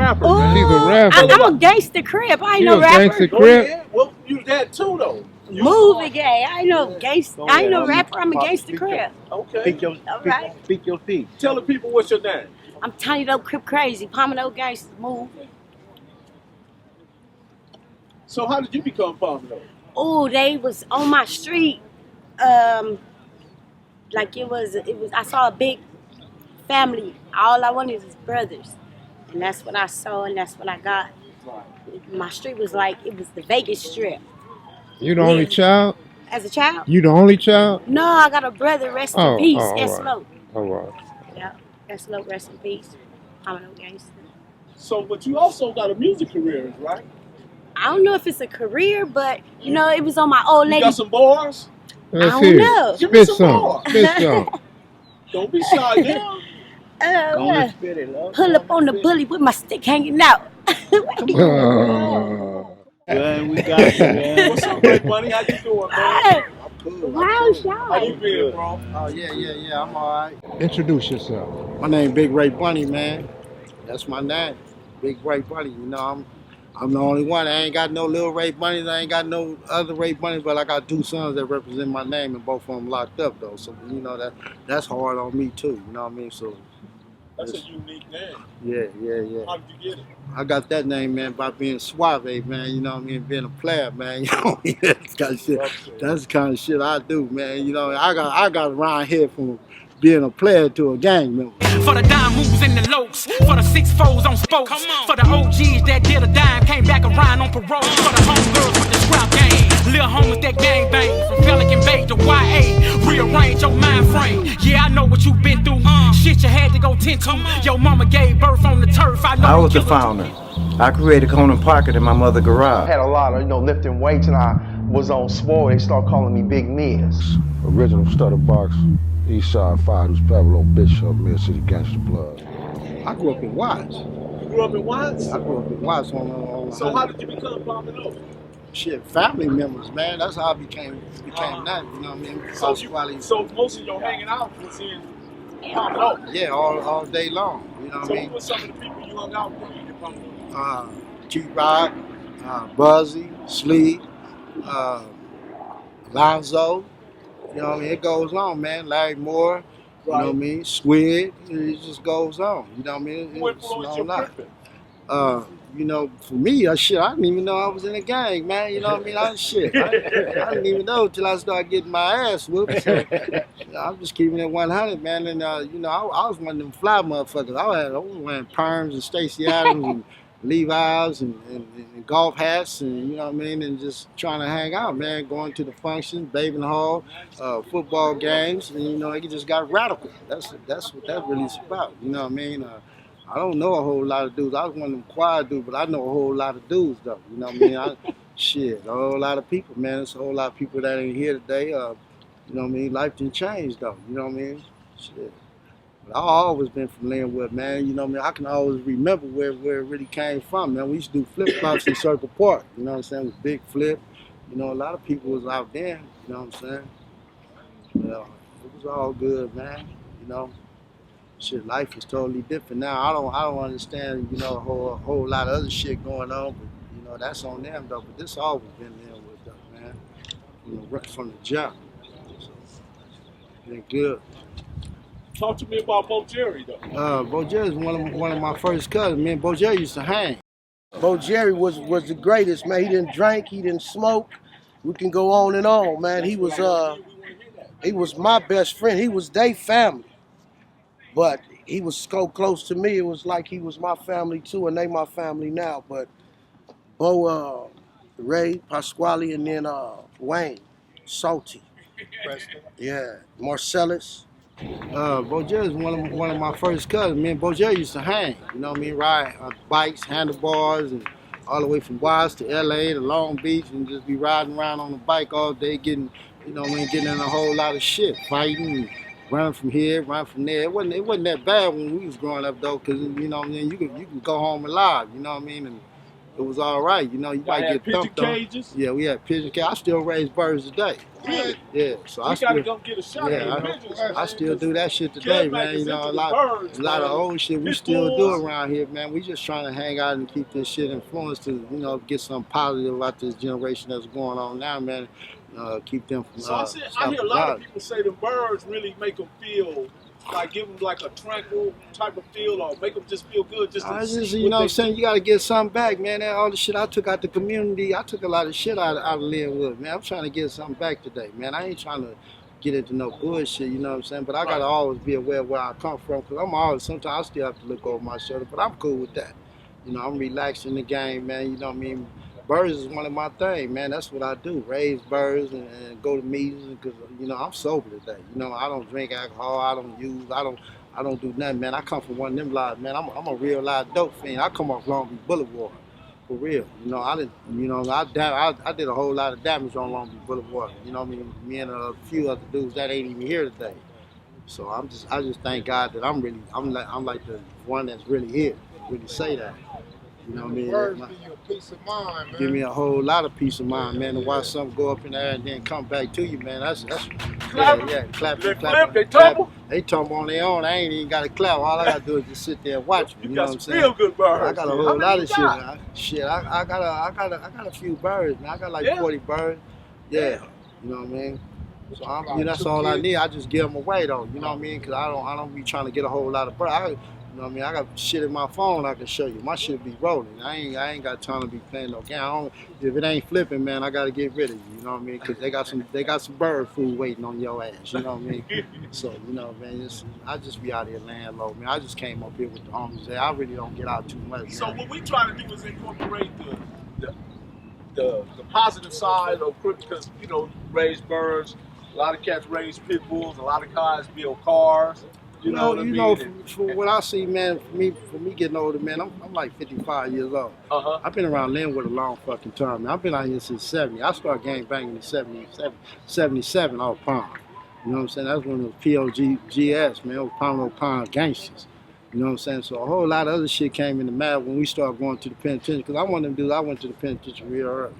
rapper, Ooh, man. She's a rapper. I'm a gangster crip. I ain't You no a rapper. Gangster Go Crip? ahead. Well, use that too, though. Movie gay. I ain't no gangster. I ain't no homie. rapper. I'm a Pop, gangster crip. Okay. All right. Speak your piece. Tell the people what's your name. I'm Tiny Dope Crip Crazy. Pomino Gangsters move. So how did you become Pomino? Oh, they was on my street. Like it was. I saw a big family. All I wanted was brothers, and that's what I saw, and that's what I got. My street was like it was the Vegas Strip. You the only child? As a child? You the only child? No, I got a brother. Rest in Oh, peace. all right. Slow. All right. Yeah, Slow. Rest in peace. Pomino Gangster. So, but you also got a music career, right? I don't know if it's a career, but you know, it was on my old You lady. got some bars? Let's I don't hear know. it. Give me Spit some some. more. Spit some. Don't be shy now. Gonna spit it, love. Pull up on the bully with my stick hanging out. Man, we got you, man. What's up, Ray Bunny? How you doing, man? Hey, I'm cool. wow, How shy. you been, bro? Oh, yeah, I'm all right. Introduce yourself. My name Big Ray Bunny, man. That's my name. Big Ray Bunny. You know, I'm the only one. I ain't got no little Ray Bunnies. I ain't got no other Ray Bunnies, but I got two sons that represent my name, and both of them locked up, though. So, you know, that's hard on me, too. You know what I mean? So, That's a unique name. yeah. How did you get it? I got that name, man, by being suave, man. You know what I mean? Being a player, man. You know, that's the kind of shit. That's the kind of shit I do, man. You know, I got around here from being a player to a gang member. For the dime moves in the lokes, for the 6-4s on spokes, for the OGs that did a dime, came back around on parole, for the homegirls with the scrap game, lil' homies that gang bang, from Pelican Bay to YA, rearrange your mind frame. Yeah, I know what you've been through, shit you had to go tend to. Your mama gave birth on the turf. I was the founder. I created Conan Pocket in my mother's garage. I had a lot of, lifting weights, and I was on swole. They start calling me Big Miz. Original Stutter Box, Eastside Fighters, Pebble on Bishop, Mill City Gangster Blood. I grew up in Watts. You grew up in Watts? I grew up in Watts on So how did you become Pomino? Shit, family members, man. That's how I became that. You know what I mean? So most of your hanging out was in Pomino? Yeah, all day long. You know what I So mean? who were some of the people you hung out with in Pomino? T-Rock, Buzzy, Sleep, Lonzo. You know what I mean? It goes on, man. Larry Moore. You know what I mean? Squid. It just goes on. You know what I mean? Who It's a influenced long your life. crippin'? You know, for me, I didn't even know I was in a gang, man. You know what I mean? I didn't even know till I started getting my ass whooped. So, I'm just keeping it 100, man. And you know, I was one of them fly motherfuckers. I was wearing perms and Stacey Adams and Levi's and golf hats, and you know what I mean, and just trying to hang out, man. Going to the functions, Bathing Hall, football games, and you know, it just got radical. That's what that really is about. You know what I mean? I don't know a whole lot of dudes. I was one of them quiet dudes, but I know a whole lot of dudes, though. You know what I mean? A whole lot of people, man. There's a whole lot of people that ain't here today. You know what I mean? Life didn't change, though. You know what I mean? Shit. But I've always been from Lynwood, man. You know what I mean? I can always remember where it really came from, man. We used to do flip-flops in Circle Park. You know what I'm saying? It was Big Flip. You know, a lot of people was out there. You know what I'm saying? Well, it was all good, man. You know? Shit, life is totally different now. I don't understand, you know, a whole lot of other shit going on, but you know, that's on them though. But this always been there with them, man. You know, right from the jump. So, been good. Talk to me about Bo Jerry, though. Bo Jerry's one of my first cousins. Me and Bo Jerry used to hang. Bo Jerry was the greatest, man. He didn't drink, he didn't smoke. We can go on and on, man. He was my best friend. He was their family. But he was so close to me, it was like he was my family too, and they my family now. But Bo, Ray, Pasquale, and then Wayne, Salty. Preston. Yeah, Marcellus. Bo Jerry's one of my first cousins. Me and Bo Jerry used to hang, you know what I mean? Ride bikes, handlebars, and all the way from Watts to LA to Long Beach, and just be riding around on the bike all day, getting, you know what I mean, getting in a whole lot of shit, fighting. And run from here, run from there. It wasn't that bad when we was growing up though, cause you know what I mean. You can go home alive, you know what I mean. And it was all right. You know, you might get pigeon thumped on. cages. Yeah, we had pigeon cages. I still raise birds today. Really? Yeah, so We I gotta still, go get a shot yeah, at the pigeons, I man, still 'cause do that shit today, Kev Mac man. is You know, into a the lot birds, of man. old shit we Pit still do bulls. around here, man. We just trying to hang out and keep this shit influenced to, you know, get something positive about this generation that's going on now, man. Keep them from. So I hear a lot of people say the birds really make them feel like, give them like a tranquil type of feel, or make them just feel good. You know what I'm saying? You got to get something back, man. All the shit I took out the community, I took a lot of shit out of Lynwood, man. I'm trying to get something back today, man. I ain't trying to get into no bullshit, you know what I'm saying? But I got to always be aware of where I come from, because sometimes I still have to look over my shoulder, but I'm cool with that. You know, I'm relaxed in the game, man. You know what I mean? Birds is one of my things, man. That's what I do. Raise birds and go to meetings, because, you know, I'm sober today. You know, I don't drink alcohol. I don't use. I don't do nothing, man. I come from one of them lives, man. I'm a real live dope fiend. I come off Long Beach Boulevard, for real. You know, I did a whole lot of damage on Long Beach Boulevard. You know what I mean? Me and a few other dudes that ain't even here today. So I just thank God that I'm like the one that's really here. Really say that. You know what I mean? Birds give you a peace of mind, man. Give me a whole lot of peace of mind, man, to watch something go up in the air and then come back to you, man. That's yeah, clap. They tumble? They tumble on their own. I ain't even got to clap. All I got to do is just sit there and watch them. You know got what I'm some saying? real good birds. I got a whole lot of shit, man. Shit, I got a few birds, man. I got like 40 birds. Yeah, you know what I mean? So you know, that's all I need. I just give them away though. You know what I mean? Because I don't be trying to get a whole lot of birds. You know what I mean? I got shit in my phone I can show you. My shit be rolling. I ain't got time to be playing no game. If it ain't flipping, man, I gotta get rid of you. You know what I mean? Because they got some bird food waiting on your ass. You know what I mean? So you know, man, I just be out here laying low, man. I just came up here with the homies. I really don't get out too much. So man. what we try to do is incorporate the positive side of Crips, because you know, raise birds. A lot of cats raise pit bulls. A lot of guys build cars. You know what I mean? For what I see, man, for me getting older, man, I'm like 55 years old. I've been around Lynwood a long fucking time, man. I've been out here since 70. I started gang banging in 77 off Palm. You know what I'm saying? That's when it was POGC, man. It was Palm Gangsters. You know what I'm saying? So a whole lot of other shit came in the map when we started going to the penitentiary. Because I wanted to do, I went to the penitentiary real early.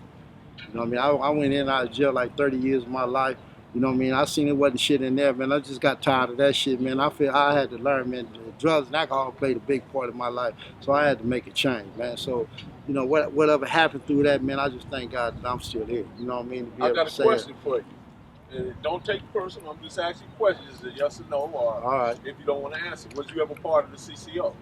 You know what I mean? I went in and out of jail like 30 years of my life. You know what I mean? I seen it wasn't shit in there, man. I just got tired of that shit, man. I feel I had to learn, man. Drugs and alcohol played a big part of my life, so I had to make a change, man. So, you know, whatever happened through that, man, I just thank God that I'm still here. You know what I mean? I got a question for you. And don't take it personal. I'm just asking questions. Is it yes or no? Or all right. If you don't want to answer, was you ever part of the CCO?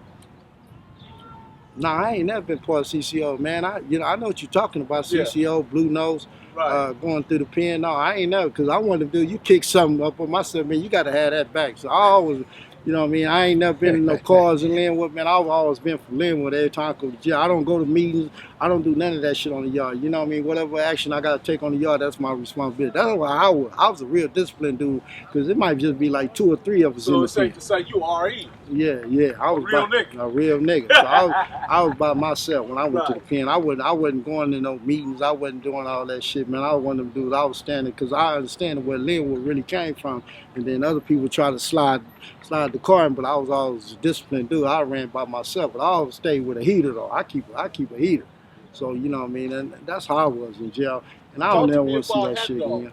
Nah, I ain't never been part of CCO, man. I know what you're talking about. CCO, Blue Nose. Right. Going through the pen. No, I ain't never, because I wanted to do, you kick something up on myself, man, you got to have that back. So I always, you know what I mean, I ain't never been in no cars in Lynwood, man. I've always been from Lynwood every time I go to jail. I don't go to meetings. I don't do none of that shit on the yard. You know what I mean? Whatever action I got to take on the yard, that's my responsibility. That's why I was a real disciplined dude, because it might just be like 2 or 3 of us in the pen. So it's safe to say you RE. Yeah. I was a real nigga. So I was by myself when I went to the pen. I wasn't going to no meetings. I wasn't doing all that shit, man. I was one of them dudes. I was standing, because I understand where Lynwood really came from, and then other people try to slide the car in, but I was always a disciplined dude. I ran by myself, but I always stayed with a heater though. I keep a heater. So you know what I mean, and that's how I was in jail. And I don't ever want to see that shit again.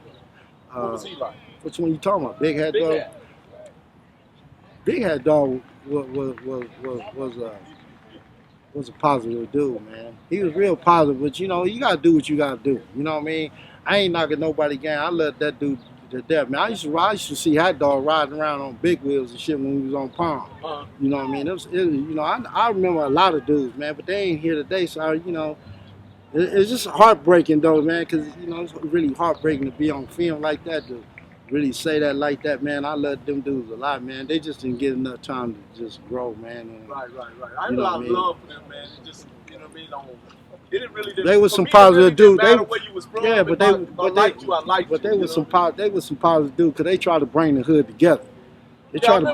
What was he like? Which one you talking about? Big Hat Dog? Big Hat Dog was a positive dude, man. He was real positive, but you know, you gotta do what you gotta do. You know what I mean? I ain't knocking nobody gang. I love that dude to death, man. I used to see Hot Dog riding around on big wheels and shit when we was on Palm. You know what I mean? You know, I remember a lot of dudes, man, but they ain't here today, so you know, it's just heartbreaking though, man, because you know, it's really heartbreaking to be on film like that, to really say that like that, man. I love them dudes a lot, man. They just didn't get enough time to just grow, man. And, right. I have a lot of love for them, man. It just, you know what I mean? It didn't really. They was some positive dudes. They was some positive dudes, because they try to bring the hood together. They try to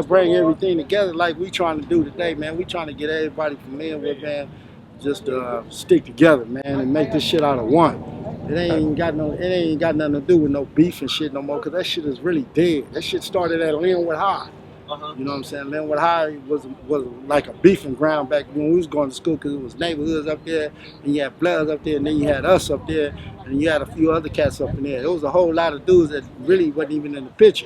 bring everything together like we trying to do today, man. We trying to get everybody from Lynwood, man, just stick together, man, and make this shit out of one. It ain't got nothing to do with no beef and shit no more, because that shit is really dead. That shit started at Lynwood High. You know what I'm saying? Lynwood High was like a beefing ground back when we was going to school because it was neighborhoods up there, and you had Bloods up there, and then you had us up there, and you had a few other cats up in there. There was a whole lot of dudes that really wasn't even in the picture.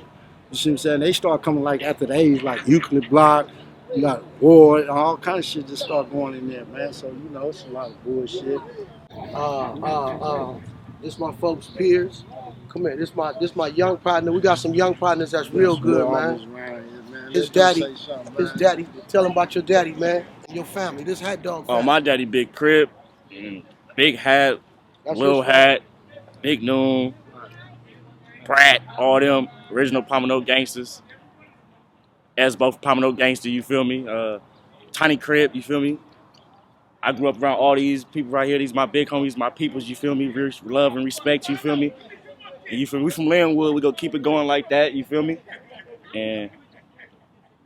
You see what I'm saying? They start coming like after the age, like Euclid Block, you got Ward, and all kind of shit just start going in there, man. So, you know, it's a lot of bullshit. This my folks' peers. Come here, this my young partner. We got some young partners that's real good, man. His daddy, tell him about your daddy, man, and your family, this hot dog family. Oh, my daddy, Big Crip, Big Hat, Lil Hat, Big Noon, Pratt, all them original Pomino gangsters. As both Pomino gangster, you feel me? Tiny Crip, you feel me? I grew up around all these people right here. These my big homies, my peoples, you feel me? Love and respect, you feel me? And you feel me? We from Lynwood, we gonna keep it going like that, you feel me? And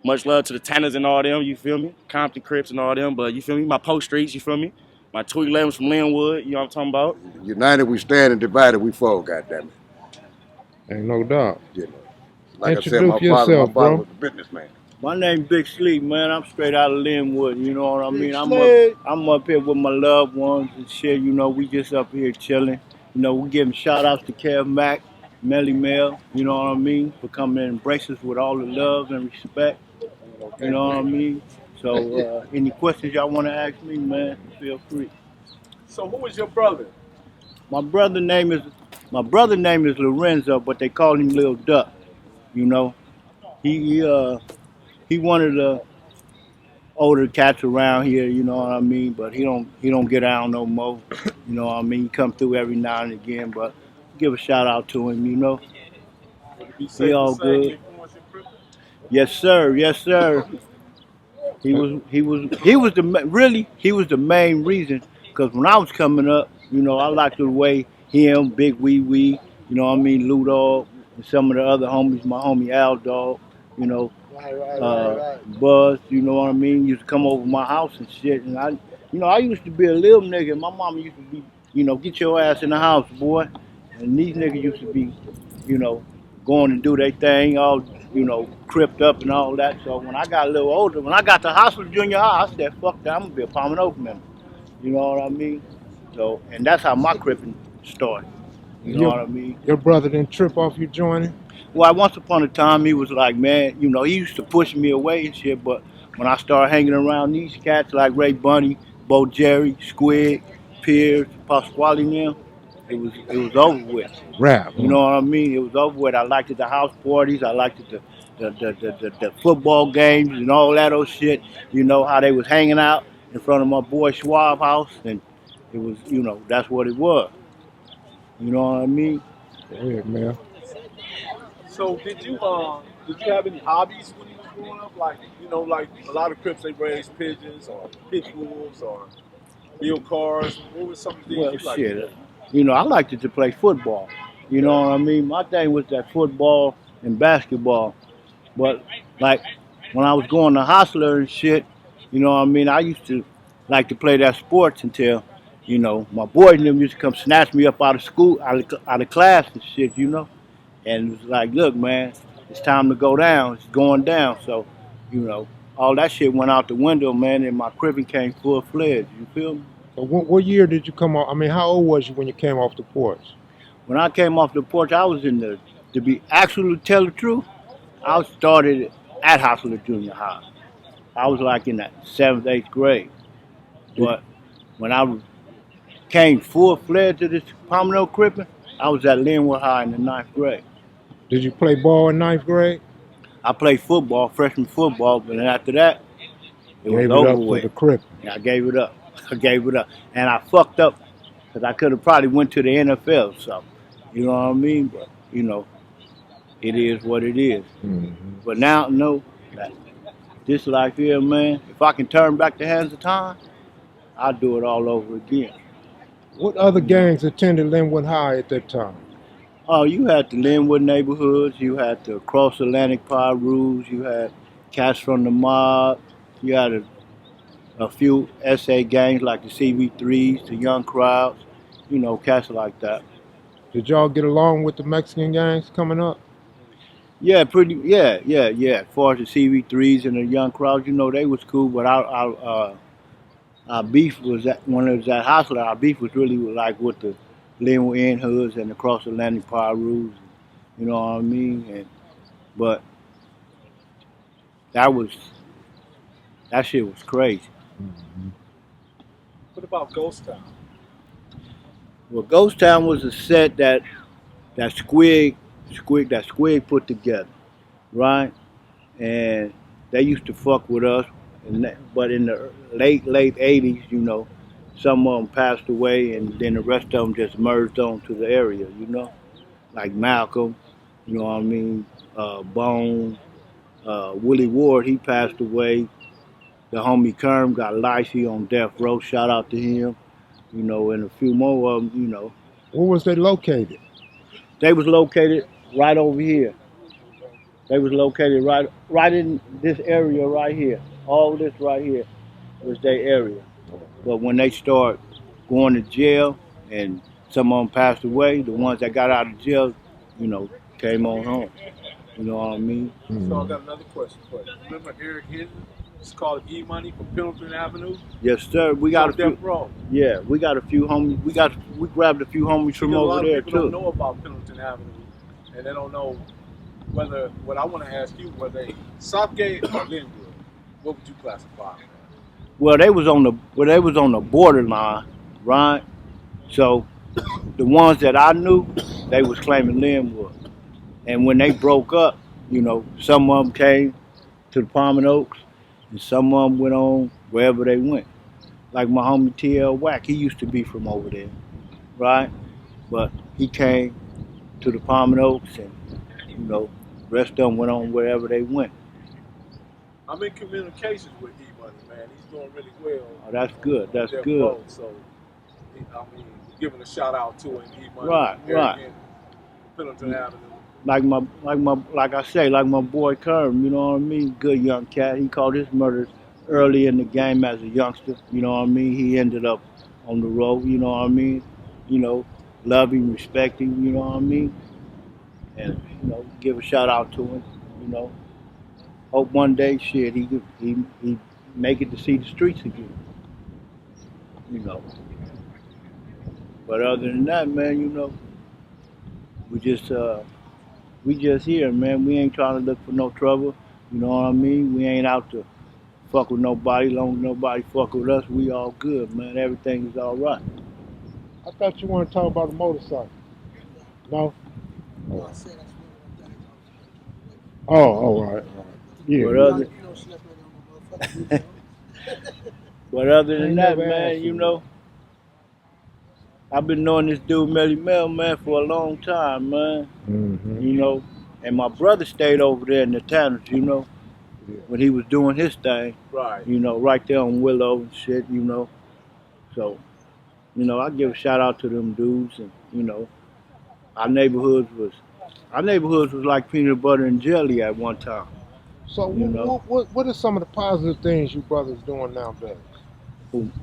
much love to the Tanners and all them, you feel me? Compton Crips and all them, but you feel me? My post streets, you feel me? My 211s from Lynwood, you know what I'm talking about? United we stand and divided we fall, goddammit. Ain't no doubt. You know, like Introduce I said, my yourself, father bro. was a businessman. My name Big Sleep, man. I'm straight out of Lynwood, you know what I mean? I'm up here with my loved ones and shit, you know, we just up here chilling. You know, we giving shout outs to Kev Mac, Melle Mel, you know what I mean, for coming and embrace us with all the love and respect. You know what I mean? So any questions y'all want to ask me, man, feel free. So who is your brother? My brother name is Lorenzo, but they call him Lil Duck. You know, he one of the older cats around here. You know what I mean? But he don't get out no more. You know what I mean? He come through every now and again, but give a shout out to him. You know, he all good. Yes sir, yes sir. He was the main reason. Because when I was coming up, you know, I liked the way him, Big Wee Wee, you know what I mean, Lou Dog, and some of the other homies, my homie Al Dog, you know, Buzz, you know what I mean, used to come over my house and shit. And I used to be a little nigga. My mama used to be, you know, get your ass in the house, boy. And these niggas used to be, you know, going and do their thing, all, you know, cripped up and all that. So when I got a little older, when I got to Hospital Junior High, I said, fuck that, I'm gonna be a Pomino member. You know what I mean? So, and that's how my cripping started. You know what I mean? Your brother didn't trip off you joining? Well, once upon a time, he was like, man, you know, he used to push me away and shit, but when I started hanging around these cats like Ray Bunny, Bo Jerry, Squid, Pierce, Pasquale and them, it was over with. Rap. You know what I mean? It was over with. I liked the house parties. I liked the football games and all that old shit. You know, how they was hanging out in front of my boy Schwab house, and it was, you know, that's what it was. You know what I mean? Yeah, man. So did you have any hobbies when you was growing up? Like, you know, like a lot of Crips, they raise pigeons or pit bulls or build cars. What was some of the things you liked to do? You know, I liked to play football. You know what I mean? My thing was that football and basketball. But like when I was going to Hostler and shit, you know what I mean, I used to like to play that sports until, you know, my boys and them used to come snatch me up out of school, out of class and shit, you know. And it was like, look, man, it's time to go down. It's going down. So, you know, all that shit went out the window, man, and my cripping came full-fledged. You feel me? So what year did you come off? I mean, how old was you when you came off the porch? When I came off the porch, I was to be actually to tell the truth, I started at Hostler Junior High. I was like in the 7th, 8th grade. But when I came full-fledged to this Pomino cripping, I was at Lynwood High in the 9th grade. Did you play ball in 9th grade? I played football, freshman football, but then after that, it was over over with. For the cripping. Yeah, I gave it up. And I fucked up because I could have probably went to the NFL or something. You know what I mean? But, you know, it is what it is. Mm-hmm. But now, no, this life here, man, if I can turn back the hands of time, I'll do it all over again. What other gangs attended Lynwood High at that time? Oh, you had the Lynwood neighborhoods, you had the Cross Atlantic Pyrus, you had cats from the mob, you had a few SA gangs like the CV3s, the Young Crowds, you know, cats like that. Did y'all get along with the Mexican gangs coming up? Yeah, pretty. Yeah. As far as the CV3s and the young crowds, you know, they was cool. But our beef was that when it was at Hustler, our beef was really like with the Lynwood End Hoods and the Cross Atlantic Pyrus. You know what I mean? But that shit was crazy. What about Ghost Town? Well, Ghost Town was a set that Squig put together, right? And they used to fuck with us, but in the late '80s, you know, some of them passed away, and then the rest of them just merged on to the area, you know, like Malcolm, you know what I mean, Bone, Willie Ward, he passed away. The homie Kerm got Licey on death row. Shout out to him, you know, and a few more of them, you know. Where was they located? They was located right over here. They was located right in this area right here. All this right here was their area. But when they start going to jail and some of them passed away, the ones that got out of jail, you know, came on home. You know what I mean? So I got another question for you. Remember Eric Hinton? It's called E-Money from Pendleton Avenue. Yes, sir. We got a few. Yeah, we got a few homies. We grabbed a few homies from over there too. A lot of people don't know about Pendleton Avenue, and they don't know whether. What I want to ask you, were they Southgate or Lynwood? What would you classify them as? Well, they was on the borderline, right? So the ones that I knew, they was claiming Lynwood, and when they broke up, you know, some of them came to the Palm Oaks. And some of them went on wherever they went. Like my homie TL Wack, he used to be from over there, right? But he came to the Palm Oaks and, you know, the rest of them went on wherever they went. I'm in communications with E-Money, man. He's doing really well. Oh, that's good. That's good. Road, so, I mean, giving a shout out to him, E-Money. Right. Pendleton Avenue. Like I say, like my boy Kerm, you know what I mean? Good young cat. He caught his murders early in the game as a youngster, you know what I mean? He ended up on the road, you know what I mean? You know, love him, respect him, you know what I mean? And, you know, give a shout out to him, you know. Hope one day, shit, he make it to see the streets again, you know. But other than that, man, you know, we just here, man. We ain't trying to look for no trouble. You know what I mean? We ain't out to fuck with nobody. Long as nobody fuck with us, we all good, man. Everything is all right. I thought you wanted to talk about the motorcycle. No? Oh, all right. Yeah. But other than that, man, you know, I've been knowing this dude Melle Mel, man, for a long time, man. Mm-hmm. You know, and my brother stayed over there in the Tanners, you know, when he was doing his thing. Right. You know, right there on Willow and shit, you know. So, you know, I give a shout out to them dudes, and you know, our neighborhoods was like peanut butter and jelly at one time. So, you know? what are some of the positive things you brothers doing nowadays?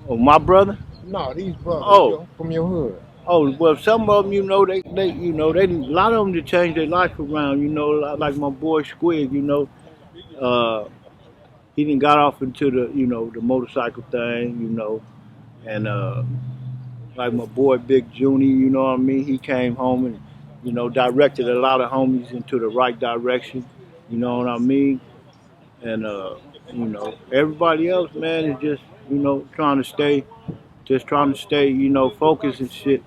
Oh, my brother? No, these brothers from your hood. Oh, well, some of them, you know, they a lot of them to change their life around, you know, like my boy Squig, you know, he done got off into the, you know, the motorcycle thing, you know, and like my boy Big Junnie, you know what I mean, he came home and, you know, directed a lot of homies into the right direction, you know what I mean, and, you know, everybody else, man, is just, you know, trying to stay, you know, focused and shit.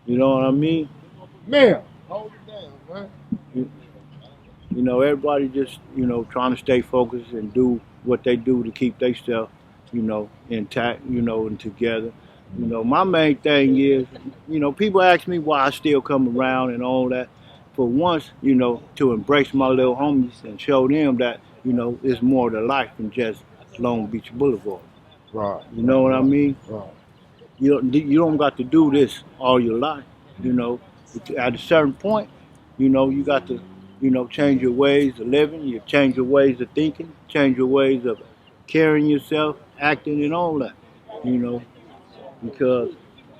You know what I mean? Man, hold it down, man. You know, everybody just, you know, trying to stay focused and do what they do to keep themselves, you know, intact, you know, and together. You know, my main thing is, you know, people ask me why I still come around and all that. For once, you know, to embrace my little homies and show them that, you know, it's more to life than just Long Beach Boulevard. Right. You know what I mean? Right. You don't got to do this all your life. You know, at a certain point, you know, you got to, you know, change your ways of living, you change your ways of thinking, change your ways of carrying yourself, acting and all that, you know, because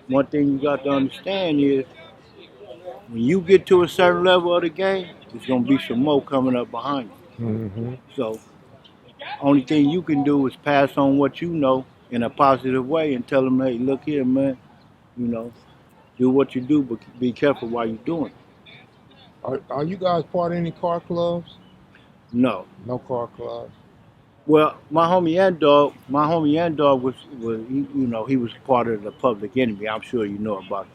one thing you got to understand is when you get to a certain level of the game, there's gonna be some more coming up behind you. Mm-hmm. So, only thing you can do is pass on what you know in a positive way and tell them, hey, look here, man, you know, do what you do, but be careful while you're doing it. Are you guys part of any car clubs? No. No car clubs. Well, my homie Ant Dog was he, you know, he was part of the Public Enemy. I'm sure you know about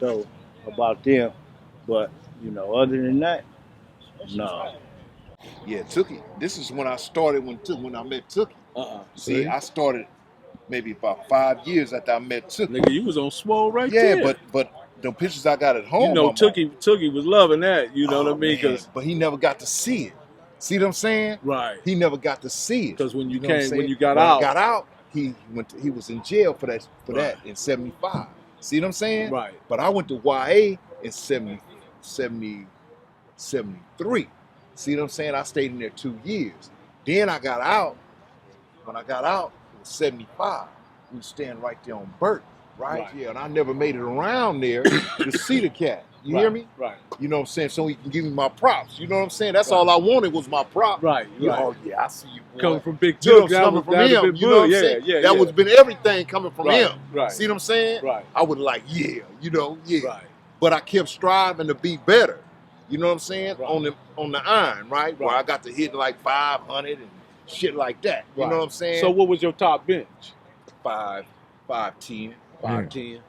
them, but you know, other than that, no. Yeah, Tookie. This is when I started when I met Tookie. See, I started maybe about 5 years after I met Tookie. Nigga, you was on swole right there. Yeah, but the pictures I got at home, you know, Tookie was loving that. You know what I mean? Man, but he never got to see it. See what I'm saying? Right. He never got to see it. Because when you when got out, he was in jail for that in 75. See what I'm saying? Right. But I went to YA in 73. See what I'm saying? I stayed in there 2 years. Then I got out. When I got out, it was 75. We was staying right there on Burke, right? Yeah, and I never made it around there to see the cat. You hear me? Right. You know what I'm saying? So he can give me my props. You know what I'm saying? That's all I wanted was my prop. Right. Oh yeah, I see you, boy. Coming from Big Junnie, Junnie, coming from him. You know what I'm saying? That was been everything coming from him. Right. See what I'm saying? Right. I would like, yeah. Right. But I kept striving to be better. You know what I'm saying? Right. On the iron, right? Where I got to hit like 500 and shit like that. You know what I'm saying? So what was your top bench? 5'10". 5'10".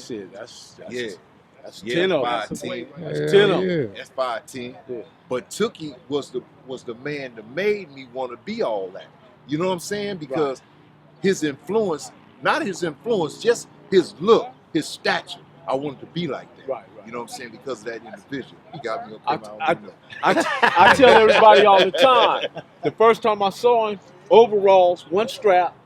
Shit, that's 10 of 5'10". That's 10 of them. That's 5'10". Yeah. But Tookie was the man that made me want to be all that. You know what I'm saying? Because his influence, not his influence, just his look, his stature. I wanted to be like that. Right. You know what I'm saying? Because of that individual. He got me I tell everybody all the time, the first time I saw him, overalls, one strap,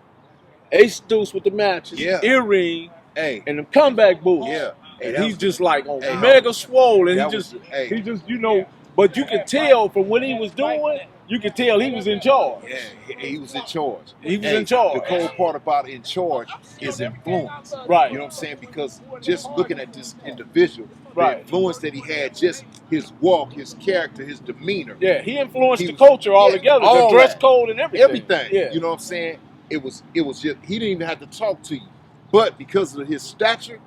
ace deuce with the matches, earring, and the comeback boots. Yeah. And he's just like on mega swole, and he just, you know, but you could tell from what he was doing, you could tell he was in charge. Yeah, he was in charge. He was in charge. The cool part about in charge is influence. Right. You know what I'm saying? Because just looking at this individual, the influence that he had, just his walk, his character, his demeanor. Yeah, he influenced the culture altogether, the dress code and everything. Everything. Yeah. You know what I'm saying? It was just, he didn't even have to talk to you. But because of his stature,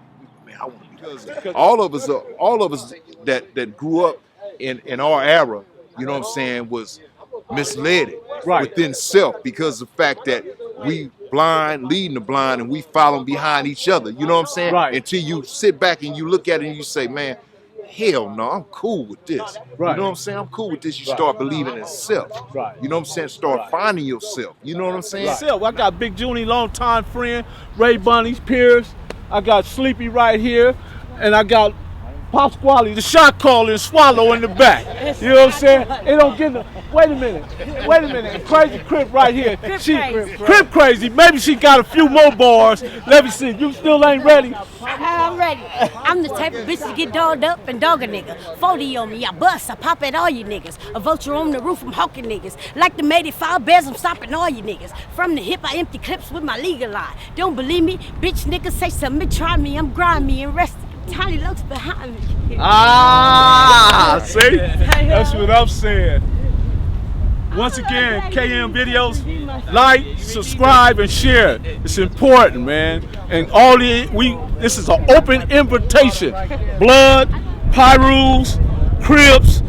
man, I want to be because all of us that grew up in our era, you know what I'm saying, was misled within self because of the fact that we blind, leading the blind, and we following behind each other. You know what I'm saying? Right. Until you sit back and you look at it and you say, man, hell no, I'm cool with this. Right. You know what I'm saying? I'm cool with this. You start believing in self. Right. You know what I'm saying? Start finding yourself. You know what I'm saying? Self. I got Big Junnie, longtime friend, Ray Bunny's Pierce. I got Sleepy right here, and I got Pasquale, the shot caller, and Swallow in the back. You know what I'm saying? It don't get no. Wait a minute. Crazy Crip right here. Crip crazy. Maybe she got a few more bars. Let me see. You still ain't ready? I'm ready. I'm the type of bitch to get dogged up and dog a nigga. 40 on me, I bust, I pop at all you niggas. A vulture on the roof, I'm hawking niggas. Like the 85 bears, I'm stopping all you niggas. From the hip, I empty clips with my legal eye. Don't believe me? Bitch niggas say something, try me, I'm grimy and rested. Tiny looks behind me. See? That's what I'm saying. Once again, KM Videos, like, subscribe, and share. It's important, man. And this is an open invitation. Blood, Pyrus, Crips,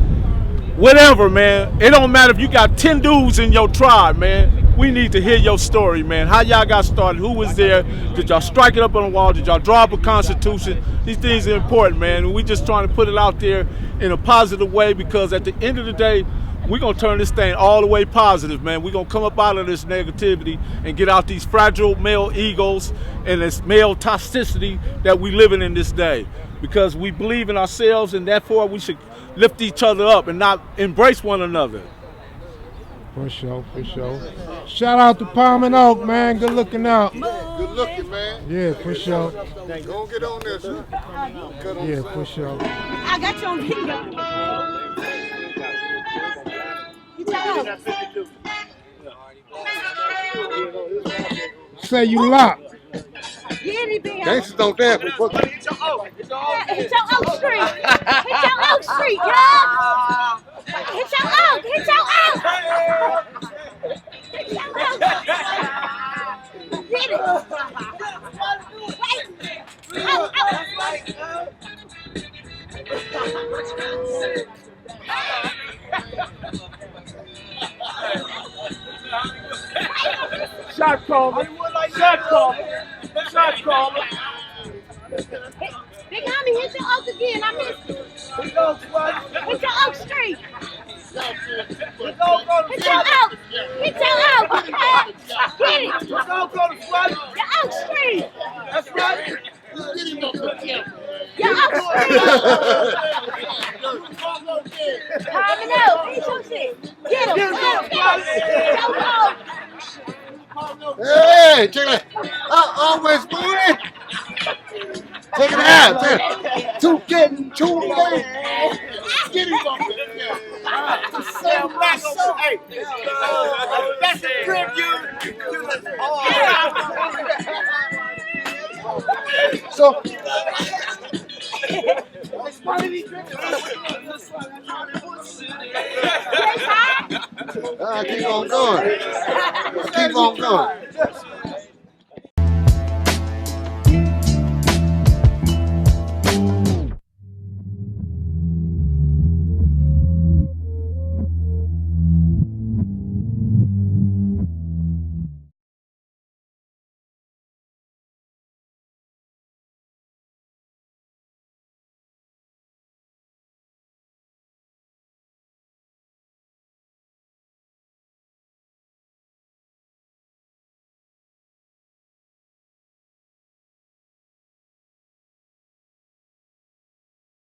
whatever, man. It don't matter if you got 10 dudes in your tribe, man. We need to hear your story, man. How y'all got started? Who was there? Did y'all strike it up on the wall? Did y'all draw up a constitution? These things are important, man. We just trying to put it out there in a positive way because at the end of the day, we're going to turn this thing all the way positive, man. We're going to come up out of this negativity and get out these fragile male egos and this male toxicity that we living in this day. Because we believe in ourselves and therefore we should lift each other up and not embrace one another. For sure. Shout out to Palm and Oak, man. Good looking out. Good looking, man. Yeah, for sure. Go get on this. Yeah, for sure. I got you on video. Say you locked. Gangsters don't dance. Hit your Oak Street. Hit your Oak Street, girl. out! Hit your out! Hit your out! Get it! Wait! Out! Shot caller. Shot caller. Shot caller. Big Homie, hit your oak again. I missed it. Hit your oak street. Hit your oak. Hit your oak. Get it. Your oak street. That's right. Your oak street. Palm it out. Hit your shit. Get him. Get your oak. Hey, check it out. Always booty. Take it out. Two getting two late. Skinny bumping. Hey, that's a tribute to the So. Keep on going. Keep on going.